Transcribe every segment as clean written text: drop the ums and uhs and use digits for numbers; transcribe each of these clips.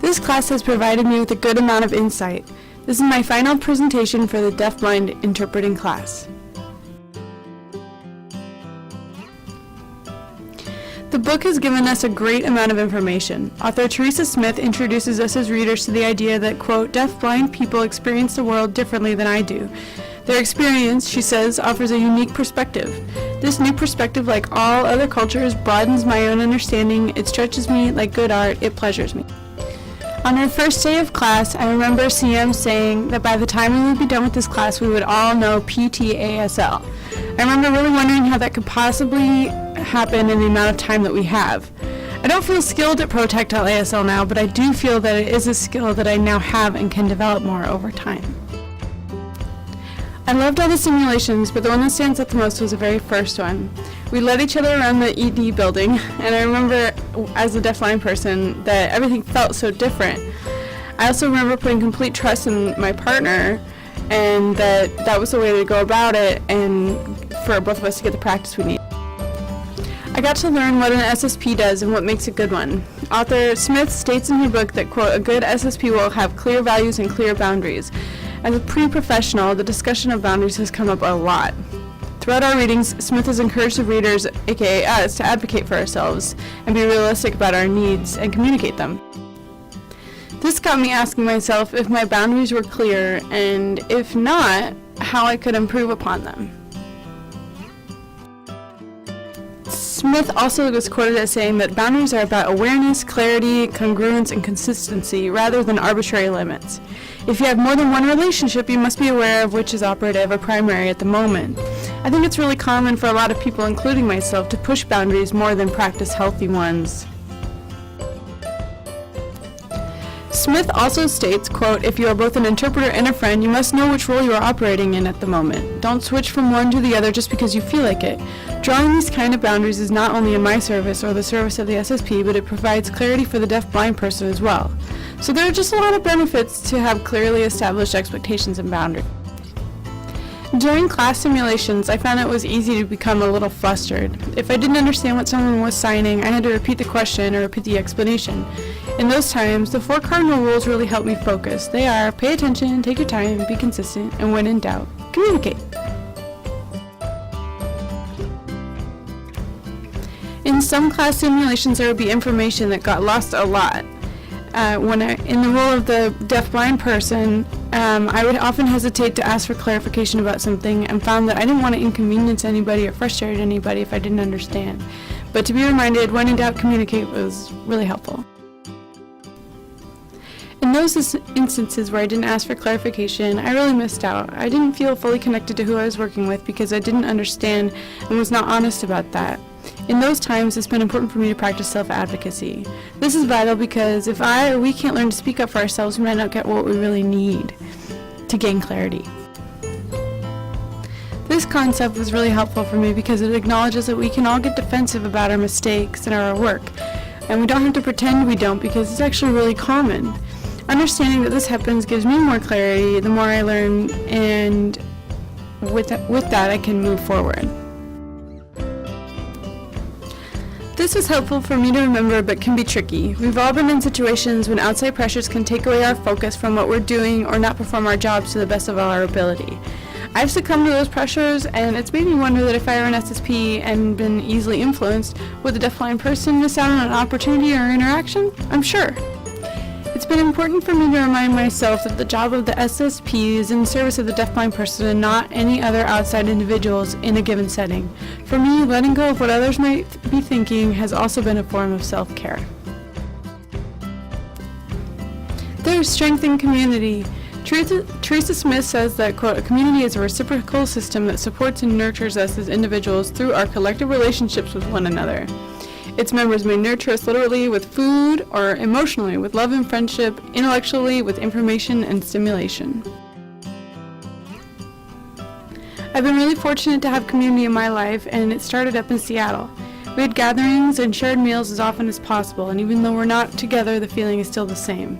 This class has provided me with a good amount of insight. This is my final presentation for the DeafBlind interpreting class. The book has given us a great amount of information. Author Teresa Smith introduces us as readers to the idea that, quote, deaf-blind people experience the world differently than I do. Their experience, she says, offers a unique perspective. This new perspective, like all other cultures, broadens my own understanding. It stretches me like good art. It pleasures me. On our first day of class, I remember CM saying that by the time we would be done with this class, we would all know PTASL. I remember really wondering how that could possibly happen in the amount of time that we have. I don't feel skilled at protactile ASL now, but I do feel that it is a skill that I now have and can develop more over time. I loved all the simulations, but the one that stands out the most was the very first one. We led each other around the ED building, and I remember, as a deafblind person, that everything felt so different. I also remember putting complete trust in my partner, and that was the way to go about it, and for both of us to get the practice we need. I got to learn what an SSP does and what makes a good one. Author Smith states in her book that, quote, a good SSP will have clear values and clear boundaries. As a pre-professional, the discussion of boundaries has come up a lot. Throughout our readings, Smith has encouraged the readers, aka us, to advocate for ourselves and be realistic about our needs and communicate them. This got me asking myself if my boundaries were clear, and if not, how I could improve upon them. Smith also was quoted as saying that boundaries are about awareness, clarity, congruence, and consistency, rather than arbitrary limits. If you have more than one relationship, you must be aware of which is operative or primary at the moment. I think it's really common for a lot of people, including myself, to push boundaries more than practice healthy ones. Smith also states, quote, if you are both an interpreter and a friend, you must know which role you are operating in at the moment. Don't switch from one to the other just because you feel like it. Drawing these kind of boundaries is not only in my service or the service of the SSP, but it provides clarity for the deaf-blind person as well. So there are just a lot of benefits to have clearly established expectations and boundaries. During class simulations, I found it was easy to become a little flustered. If I didn't understand what someone was signing, I had to repeat the question or repeat the explanation. In those times, the 4 cardinal rules really helped me focus. They are: pay attention, take your time, be consistent, and when in doubt, communicate. In some class simulations, there would be information that got lost a lot. In the role of the deaf-blind person, I would often hesitate to ask for clarification about something and found that I didn't want to inconvenience anybody or frustrate anybody if I didn't understand. But to be reminded, when in doubt, communicate was really helpful. In those instances where I didn't ask for clarification, I really missed out. I didn't feel fully connected to who I was working with because I didn't understand and was not honest about that. In those times, it's been important for me to practice self-advocacy. This is vital because if I or we can't learn to speak up for ourselves, we might not get what we really need to gain clarity. This concept was really helpful for me because it acknowledges that we can all get defensive about our mistakes and our work, and we don't have to pretend we don't because it's actually really common. Understanding that this happens gives me more clarity the more I learn, and with that I can move forward. This is helpful for me to remember, but can be tricky. We've all been in situations when outside pressures can take away our focus from what we're doing or not perform our jobs to the best of our ability. I've succumbed to those pressures, and it's made me wonder that if I were an SSP and been easily influenced, would the deaf-blind person miss out on an opportunity or interaction? I'm sure. It's been important for me to remind myself that the job of the SSP is in service of the deaf-blind person and not any other outside individuals in a given setting. For me, letting go of what others might be thinking has also been a form of self-care. There is strength in community. Teresa Smith says that, quote, a community is a reciprocal system that supports and nurtures us as individuals through our collective relationships with one another. Its members may nurture us literally with food or emotionally with love and friendship, intellectually with information and stimulation. I've been really fortunate to have community in my life, and it started up in Seattle. We had gatherings and shared meals as often as possible, and even though we're not together, the feeling is still the same.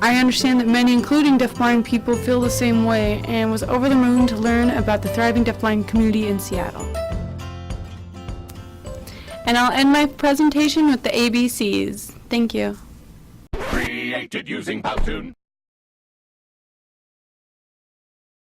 I understand that many, including deafblind people, feel the same way, and was over the moon to learn about the thriving deafblind community in Seattle. And I'll end my presentation with the ABCs. Thank you. created using Powtoon.